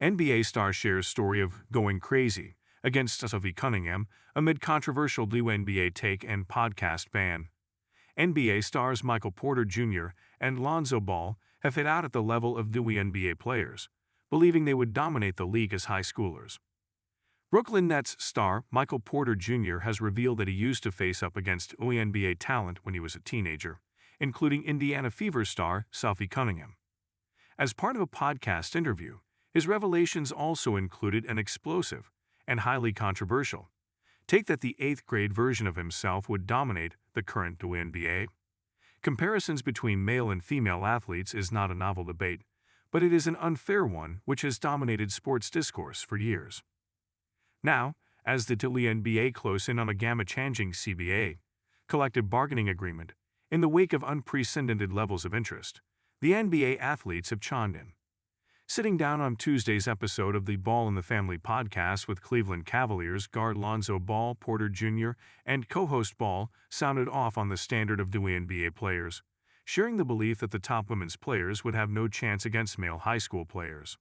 NBA star shares story of going crazy against Sophie Cunningham amid controversial WNBA take and podcast ban. NBA stars Michael Porter Jr. and Lonzo Ball have hit out at the level of WNBA players, believing they would dominate the league as high schoolers. Brooklyn Nets star Michael Porter Jr. has revealed that he used to face up against WNBA talent when he was a teenager, including Indiana Fever star Sophie Cunningham. As part of a podcast interview, his revelations also included an explosive and highly controversial take that the 8th grade version of himself would dominate the current WNBA. Comparisons between male and female athletes is not a novel debate, but it is an unfair one which has dominated sports discourse for years. Now, as the WNBA close in on a game-changing CBA collective bargaining agreement, in the wake of unprecedented levels of interest, the NBA athletes have chimed in. Sitting down on Tuesday's episode of the Ball in the Family podcast with Cleveland Cavaliers guard Lonzo Ball, Porter Jr., and co-host Ball sounded off on the standard of WNBA players, sharing the belief that the top women's players would have no chance against male high school players.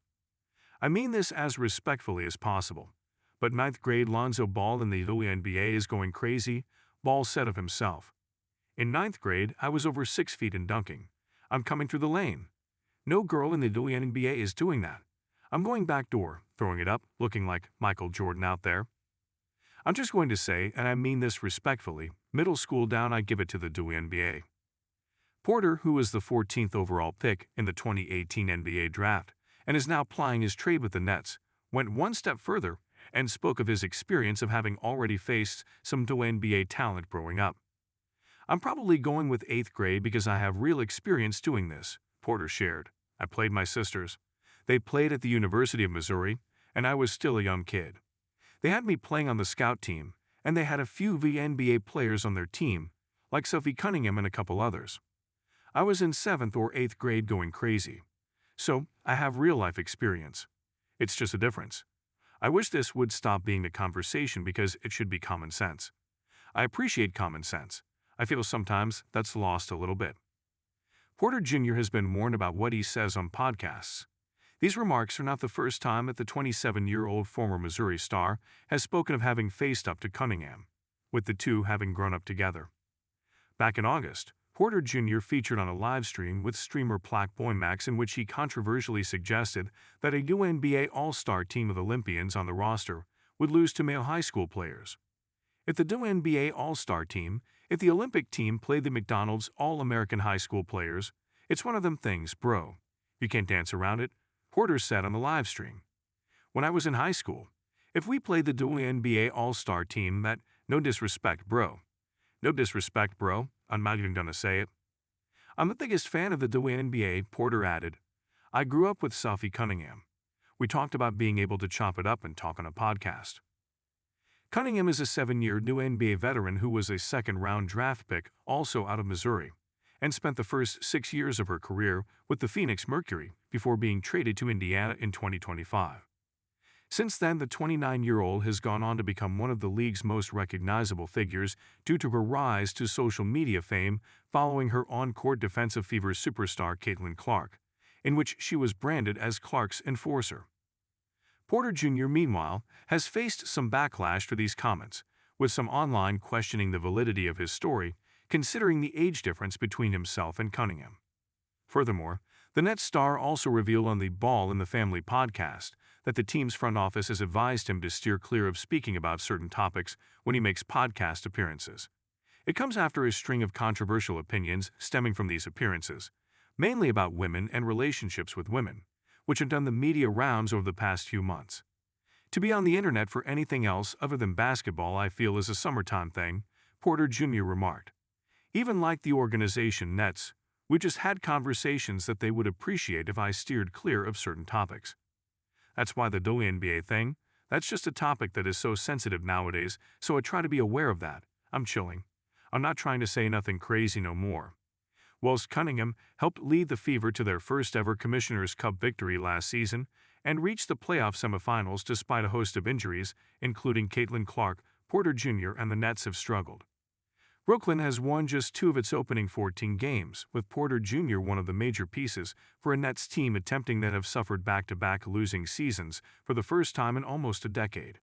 I mean this as respectfully as possible, but 9th grade Lonzo Ball in the WNBA is going crazy, Ball said of himself. In 9th grade, I was over 6 feet in dunking. I'm coming through the lane. No girl in the WNBA is doing that. I'm going backdoor, throwing it up, looking like Michael Jordan out there. I'm just going to say, and I mean this respectfully, middle school down I give it to the WNBA. Porter, who was the 14th overall pick in the 2018 NBA draft and is now plying his trade with the Nets, went one step further and spoke of his experience of having already faced some WNBA talent growing up. I'm probably going with 8th grade because I have real experience doing this, Porter shared. I played my sisters. They played at the University of Missouri, and I was still a young kid. They had me playing on the scout team, and they had a few WNBA players on their team, like Sophie Cunningham and a couple others. I was in 7th or 8th grade going crazy. So, I have real-life experience. It's just a difference. I wish this would stop being a conversation because it should be common sense. I appreciate common sense. I feel sometimes that's lost a little bit. Porter Jr. has been warned about what he says on podcasts. These remarks are not the first time that the 27-year-old former Missouri star has spoken of having faced up to Cunningham, with the two having grown up together. Back in August, Porter Jr. featured on a live stream with streamer Plaque Boymax in which he controversially suggested that a WNBA All-Star team of Olympians on the roster would lose to male high school players. If the WNBA All-Star team, if the Olympic team played the McDonald's All-American high school players, it's one of them things, bro. You can't dance around it, Porter said on the live stream. When I was in high school, if we played the WNBA All-Star team, that no disrespect, bro. No disrespect, bro. I'm not even gonna say it. I'm the biggest fan of the WNBA, Porter added. I grew up with Sophie Cunningham. We talked about being able to chop it up and talk on a podcast. Cunningham is a 7-year WNBA veteran who was a second-round draft pick, also out of Missouri, and spent the first 6 years of her career with the Phoenix Mercury before being traded to Indiana in 2025. Since then, the 29-year-old has gone on to become one of the league's most recognizable figures due to her rise to social media fame following her on-court defensive Fever superstar Caitlin Clark, in which she was branded as Clark's enforcer. Porter Jr., meanwhile, has faced some backlash for these comments, with some online questioning the validity of his story, considering the age difference between himself and Cunningham. Furthermore, the Nets star also revealed on the Ball in the Family podcast that the team's front office has advised him to steer clear of speaking about certain topics when he makes podcast appearances. It comes after a string of controversial opinions stemming from these appearances, mainly about women and relationships with women, which have done the media rounds over the past few months. To be on the internet for anything else other than basketball I feel is a summertime thing, Porter Jr. remarked. Even like the organization Nets, we just had conversations that they would appreciate if I steered clear of certain topics. That's why the WNBA thing, that's just a topic that is so sensitive nowadays, so I try to be aware of that. I'm chilling. I'm not trying to say nothing crazy no more. Whilst Cunningham helped lead the Fever to their first-ever Commissioner's Cup victory last season and reached the playoff semifinals despite a host of injuries, including Caitlin Clark, Porter Jr., and the Nets have struggled. Brooklyn has won just 2 of its opening 14 games, with Porter Jr. one of the major pieces for a Nets team attempting that have suffered back-to-back losing seasons for the first time in almost a decade.